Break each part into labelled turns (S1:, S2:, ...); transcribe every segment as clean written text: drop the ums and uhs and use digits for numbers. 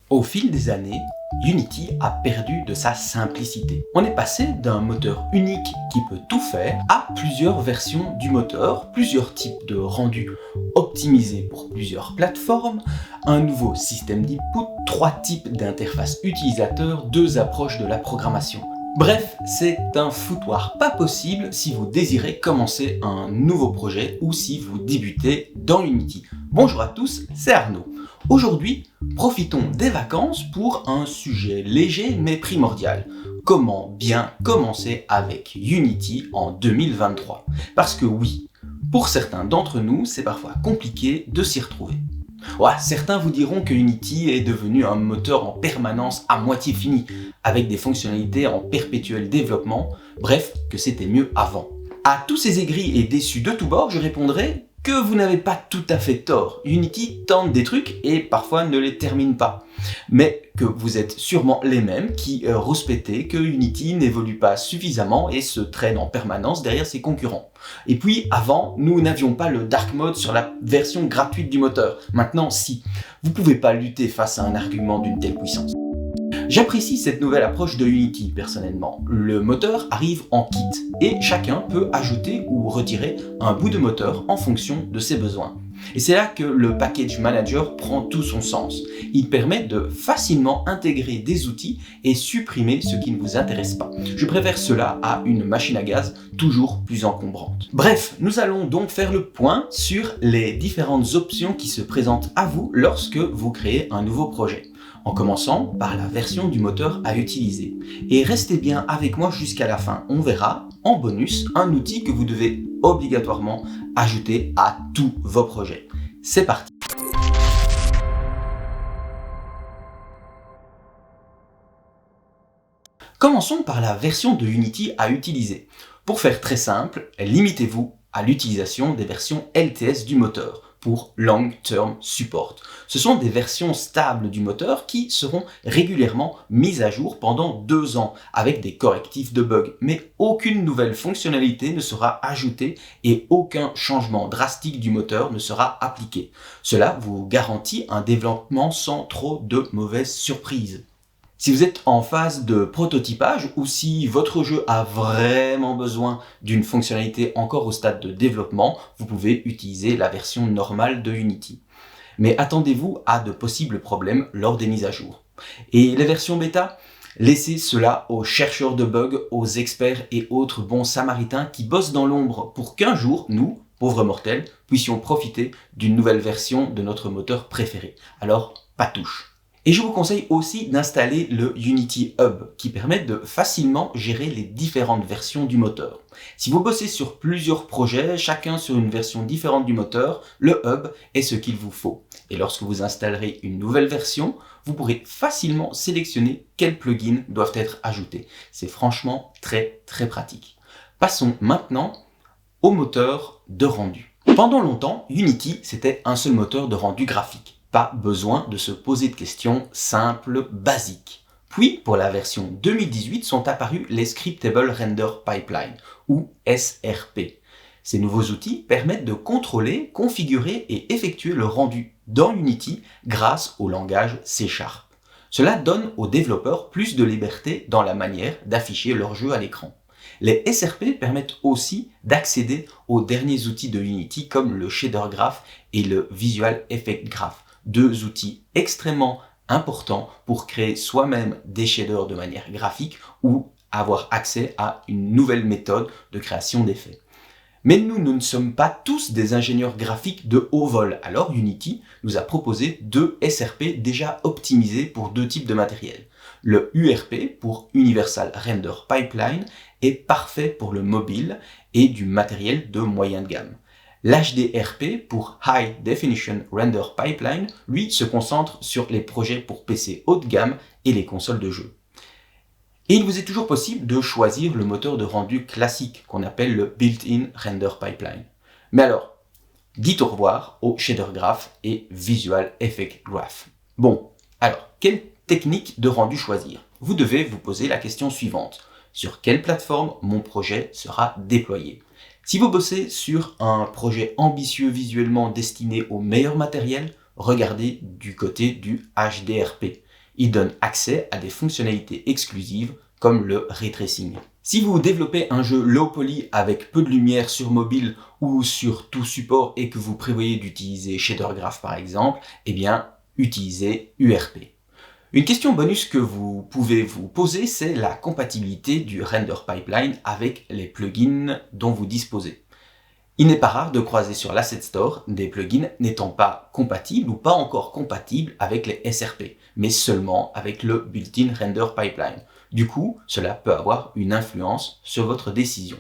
S1: Au fil des années, Unity a perdu de sa simplicité. On est passé d'un moteur unique qui peut tout faire à plusieurs versions du moteur, plusieurs types de rendus optimisés pour plusieurs plateformes, un nouveau système d'input, 3 types d'interfaces utilisateurs, 2 approches de la programmation. Bref, c'est un foutoir pas possible si vous désirez commencer un nouveau projet ou si vous débutez dans Unity. Bonjour à tous, c'est Arnaud. Aujourd'hui, profitons des vacances pour un sujet léger mais primordial. Comment bien commencer avec Unity en 2023 ? Parce que oui, pour certains d'entre nous, c'est parfois compliqué de s'y retrouver. Ouais, certains vous diront que Unity est devenu un moteur en permanence à moitié fini, avec des fonctionnalités en perpétuel développement, bref, que c'était mieux avant. À tous ces aigris et déçus de tous bords, je répondrai que vous n'avez pas tout à fait tort. Unity tente des trucs et parfois ne les termine pas. Mais que vous êtes sûrement les mêmes qui rouspétez que Unity n'évolue pas suffisamment et se traîne en permanence derrière ses concurrents. Et puis avant, nous n'avions pas le dark mode sur la version gratuite du moteur. Maintenant, si. Vous pouvez pas lutter face à un argument d'une telle puissance. J'apprécie cette nouvelle approche de Unity personnellement. Le moteur arrive en kit et chacun peut ajouter ou retirer un bout de moteur en fonction de ses besoins. Et c'est là que le Package Manager prend tout son sens. Il permet de facilement intégrer des outils et supprimer ce qui ne vous intéresse pas. Je préfère cela à une machine à gaz toujours plus encombrante. Bref, nous allons donc faire le point sur les différentes options qui se présentent à vous lorsque vous créez un nouveau projet. En commençant par la version du moteur à utiliser. Et restez bien avec moi jusqu'à la fin, on verra en bonus un outil que vous devez obligatoirement ajouter à tous vos projets. C'est parti! Commençons par la version de Unity à utiliser. Pour faire très simple, limitez-vous à l'utilisation des versions LTS du moteur pour Long Term Support. Ce sont des versions stables du moteur qui seront régulièrement mises à jour pendant 2 ans avec des correctifs de bugs, mais aucune nouvelle fonctionnalité ne sera ajoutée et aucun changement drastique du moteur ne sera appliqué. Cela vous garantit un développement sans trop de mauvaises surprises. Si vous êtes en phase de prototypage ou si votre jeu a vraiment besoin d'une fonctionnalité encore au stade de développement, vous pouvez utiliser la version normale de Unity. Mais attendez-vous à de possibles problèmes lors des mises à jour. Et les versions bêta ? Laissez cela aux chercheurs de bugs, aux experts et autres bons samaritains qui bossent dans l'ombre pour qu'un jour, nous, pauvres mortels, puissions profiter d'une nouvelle version de notre moteur préféré. Alors, pas touche. Et je vous conseille aussi d'installer le Unity Hub qui permet de facilement gérer les différentes versions du moteur. Si vous bossez sur plusieurs projets, chacun sur une version différente du moteur, le Hub est ce qu'il vous faut. Et lorsque vous installerez une nouvelle version, vous pourrez facilement sélectionner quels plugins doivent être ajoutés. C'est franchement très pratique. Passons maintenant au moteur de rendu. Pendant longtemps, Unity c'était un seul moteur de rendu graphique. Pas besoin de se poser de questions simples, basiques. Puis, pour la version 2018, sont apparus les Scriptable Render Pipeline, ou SRP. Ces nouveaux outils permettent de contrôler, configurer et effectuer le rendu dans Unity grâce au langage C#. Cela donne aux développeurs plus de liberté dans la manière d'afficher leur jeu à l'écran. Les SRP permettent aussi d'accéder aux derniers outils de Unity comme le Shader Graph et le Visual Effect Graph. 2 outils extrêmement importants pour créer soi-même des shaders de manière graphique ou avoir accès à une nouvelle méthode de création d'effets. Mais nous ne sommes pas tous des ingénieurs graphiques de haut vol, alors Unity nous a proposé 2 SRP déjà optimisés pour 2 types de matériel. Le URP pour Universal Render Pipeline est parfait pour le mobile et du matériel de moyenne gamme. L'HDRP pour High Definition Render Pipeline, lui, se concentre sur les projets pour PC haut de gamme et les consoles de jeux. Et il vous est toujours possible de choisir le moteur de rendu classique qu'on appelle le Built-in Render Pipeline. Mais alors, dites au revoir au Shader Graph et Visual Effect Graph. Bon, alors, quelle technique de rendu choisir ? Vous devez vous poser la question suivante. Sur quelle plateforme mon projet sera déployé ? Si vous bossez sur un projet ambitieux visuellement destiné au meilleur matériel, regardez du côté du HDRP. Il donne accès à des fonctionnalités exclusives comme le ray tracing. Si vous développez un jeu low poly avec peu de lumière sur mobile ou sur tout support et que vous prévoyez d'utiliser Shader Graph par exemple, eh bien, utilisez URP. Une question bonus que vous pouvez vous poser, c'est la compatibilité du render pipeline avec les plugins dont vous disposez. Il n'est pas rare de croiser sur l'Asset Store des plugins n'étant pas compatibles ou pas encore compatibles avec les SRP, mais seulement avec le built-in render pipeline. Du coup, cela peut avoir une influence sur votre décision.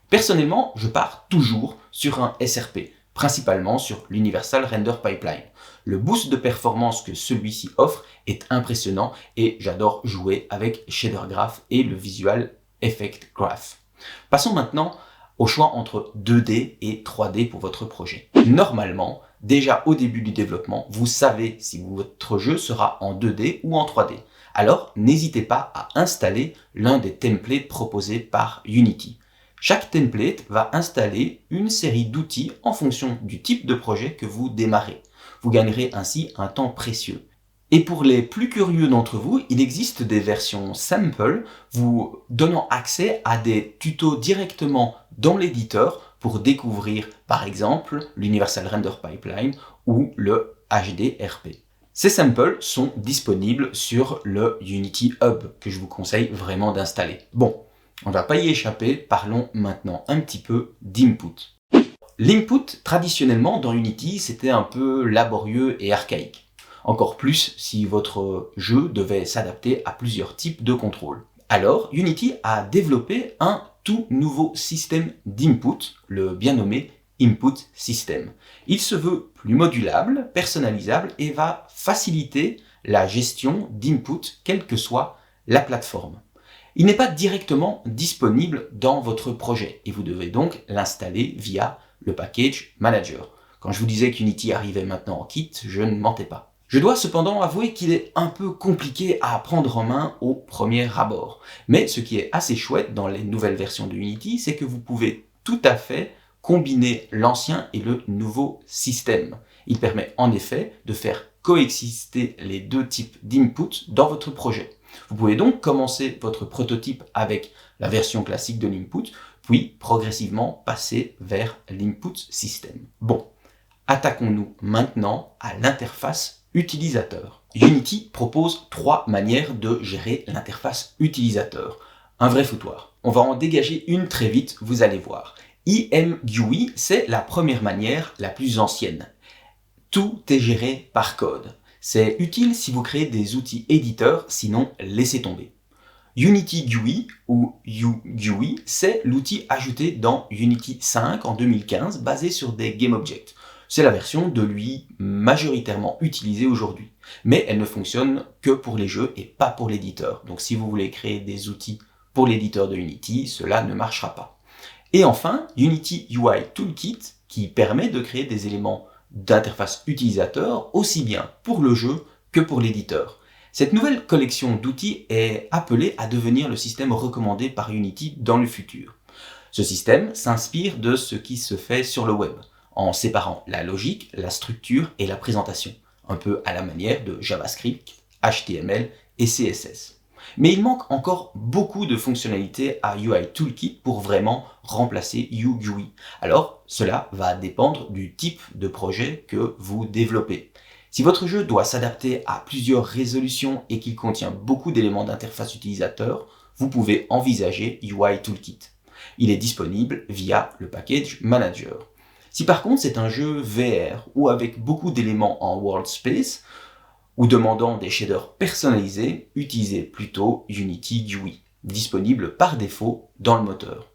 S1: Personnellement, je pars toujours sur un SRP, principalement sur l'Universal Render Pipeline. Le boost de performance que celui-ci offre est impressionnant et j'adore jouer avec Shader Graph et le Visual Effect Graph. Passons maintenant au choix entre 2D et 3D pour votre projet. Normalement, déjà au début du développement, vous savez si votre jeu sera en 2D ou en 3D. Alors, n'hésitez pas à installer l'un des templates proposés par Unity. Chaque template va installer une série d'outils en fonction du type de projet que vous démarrez. Vous gagnerez ainsi un temps précieux. Et pour les plus curieux d'entre vous, il existe des versions sample vous donnant accès à des tutos directement dans l'éditeur pour découvrir par exemple l'Universal Render Pipeline ou le HDRP. Ces samples sont disponibles sur le Unity Hub que je vous conseille vraiment d'installer. Bon, on ne va pas y échapper, parlons maintenant un petit peu d'input. L'input, traditionnellement dans Unity, c'était un peu laborieux et archaïque. Encore plus si votre jeu devait s'adapter à plusieurs types de contrôles. Alors, Unity a développé un tout nouveau système d'input, le bien nommé Input System. Il se veut plus modulable, personnalisable et va faciliter la gestion d'input, quelle que soit la plateforme. Il n'est pas directement disponible dans votre projet et vous devez donc l'installer via le package manager. Quand je vous disais qu'Unity arrivait maintenant en kit, je ne mentais pas. Je dois cependant avouer qu'il est un peu compliqué à prendre en main au premier abord. Mais ce qui est assez chouette dans les nouvelles versions de Unity, c'est que vous pouvez tout à fait combiner l'ancien et le nouveau système. Il permet en effet de faire coexister les deux types d'input dans votre projet. Vous pouvez donc commencer votre prototype avec la version classique de l'input, puis progressivement passer vers l'input system. Bon, attaquons-nous maintenant à l'interface utilisateur. Unity propose 3 manières de gérer l'interface utilisateur. Un vrai foutoir. On va en dégager une très vite, vous allez voir. IMGUI, c'est la première manière, la plus ancienne. Tout est géré par code. C'est utile si vous créez des outils éditeurs, sinon laissez tomber. Unity GUI ou UGUI, c'est l'outil ajouté dans Unity 5 en 2015 basé sur des GameObjects. C'est la version de l'UI majoritairement utilisée aujourd'hui, mais elle ne fonctionne que pour les jeux et pas pour l'éditeur. Donc si vous voulez créer des outils pour l'éditeur de Unity, cela ne marchera pas. Et enfin, Unity UI Toolkit qui permet de créer des éléments d'interface utilisateur aussi bien pour le jeu que pour l'éditeur. Cette nouvelle collection d'outils est appelée à devenir le système recommandé par Unity dans le futur. Ce système s'inspire de ce qui se fait sur le web, en séparant la logique, la structure et la présentation, un peu à la manière de JavaScript, HTML et CSS. Mais il manque encore beaucoup de fonctionnalités à UI Toolkit pour vraiment remplacer UGUI. Alors, cela va dépendre du type de projet que vous développez. Si votre jeu doit s'adapter à plusieurs résolutions et qu'il contient beaucoup d'éléments d'interface utilisateur, vous pouvez envisager UI Toolkit. Il est disponible via le package manager. Si par contre c'est un jeu VR ou avec beaucoup d'éléments en world space ou demandant des shaders personnalisés, utilisez plutôt Unity GUI, disponible par défaut dans le moteur.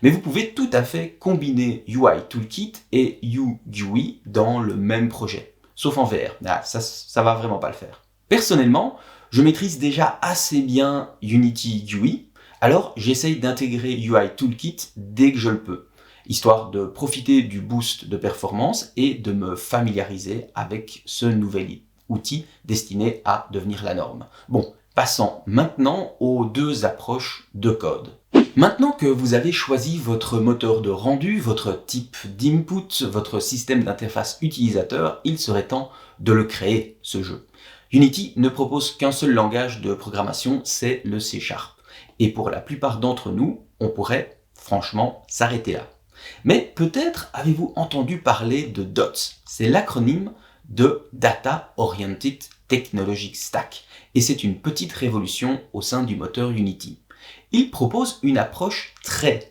S1: Mais vous pouvez tout à fait combiner UI Toolkit et UGUI dans le même projet, sauf en VR. Ça va vraiment pas le faire. Personnellement, je maîtrise déjà assez bien Unity GUI, alors j'essaye d'intégrer UI Toolkit dès que je le peux, histoire de profiter du boost de performance et de me familiariser avec ce nouvel outil destiné à devenir la norme. Bon, passons maintenant aux deux approches de code. Maintenant que vous avez choisi votre moteur de rendu, votre type d'input, votre système d'interface utilisateur, il serait temps de le créer, ce jeu. Unity ne propose qu'un seul langage de programmation, c'est le C#. Et pour la plupart d'entre nous, on pourrait franchement s'arrêter là. Mais peut-être avez-vous entendu parler de DOTS. C'est l'acronyme de Data Oriented Technology Stack. Et c'est une petite révolution au sein du moteur Unity. Il propose une approche très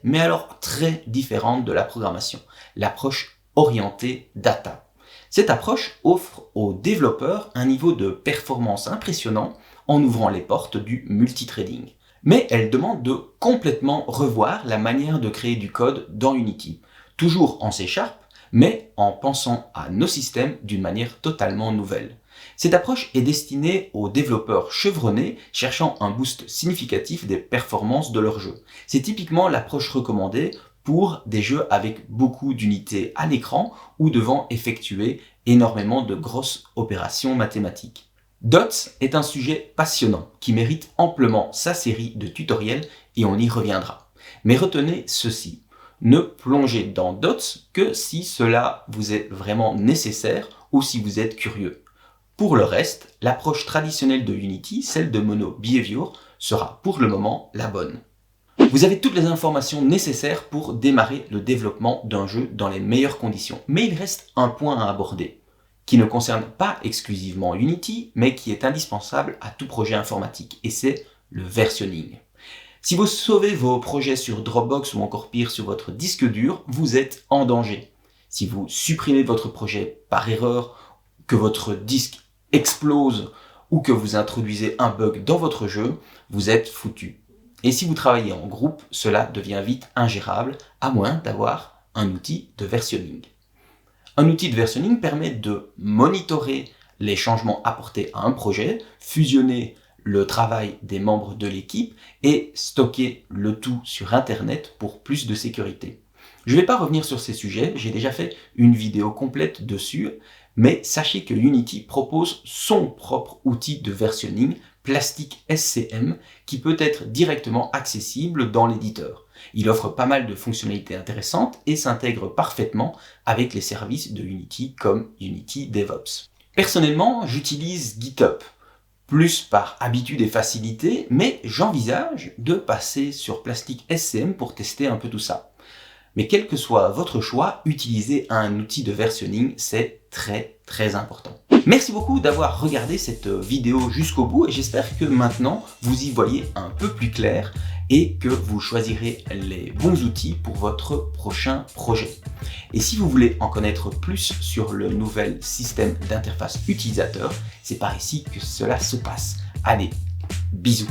S1: différente de la programmation. L'approche orientée data. Cette approche offre aux développeurs un niveau de performance impressionnant en ouvrant les portes du multithreading. Mais elle demande de complètement revoir la manière de créer du code dans Unity. Toujours en C#, mais en pensant à nos systèmes d'une manière totalement nouvelle. Cette approche est destinée aux développeurs chevronnés cherchant un boost significatif des performances de leur jeu. C'est typiquement l'approche recommandée pour des jeux avec beaucoup d'unités à l'écran ou devant effectuer énormément de grosses opérations mathématiques. DOTS est un sujet passionnant qui mérite amplement sa série de tutoriels et on y reviendra. Mais retenez ceci, ne plongez dans DOTS que si cela vous est vraiment nécessaire ou si vous êtes curieux. Pour le reste, l'approche traditionnelle de Unity, celle de Mono Behavior, sera pour le moment la bonne. Vous avez toutes les informations nécessaires pour démarrer le développement d'un jeu dans les meilleures conditions. Mais il reste un point à aborder, qui ne concerne pas exclusivement Unity, mais qui est indispensable à tout projet informatique, et c'est le versionning. Si vous sauvez vos projets sur Dropbox ou encore pire sur votre disque dur, vous êtes en danger. Si vous supprimez votre projet par erreur, que votre disque explose ou que vous introduisez un bug dans votre jeu, vous êtes foutu. Et si vous travaillez en groupe, cela devient vite ingérable, à moins d'avoir un outil de versionning. Un outil de versionning permet de monitorer les changements apportés à un projet, fusionner le travail des membres de l'équipe et stocker le tout sur Internet pour plus de sécurité. Je ne vais pas revenir sur ces sujets, j'ai déjà fait une vidéo complète dessus, mais sachez que Unity propose son propre outil de versionning, Plastic SCM, qui peut être directement accessible dans l'éditeur. Il offre pas mal de fonctionnalités intéressantes et s'intègre parfaitement avec les services de Unity comme Unity DevOps. Personnellement, j'utilise GitHub, plus par habitude et facilité, mais j'envisage de passer sur Plastic SCM pour tester un peu tout ça. Mais quel que soit votre choix, utiliser un outil de versionning, c'est très important. Merci beaucoup d'avoir regardé cette vidéo jusqu'au bout et j'espère que maintenant vous y voyez un peu plus clair et que vous choisirez les bons outils pour votre prochain projet. Et si vous voulez en connaître plus sur le nouvel système d'interface utilisateur, c'est par ici que cela se passe. Allez, bisous!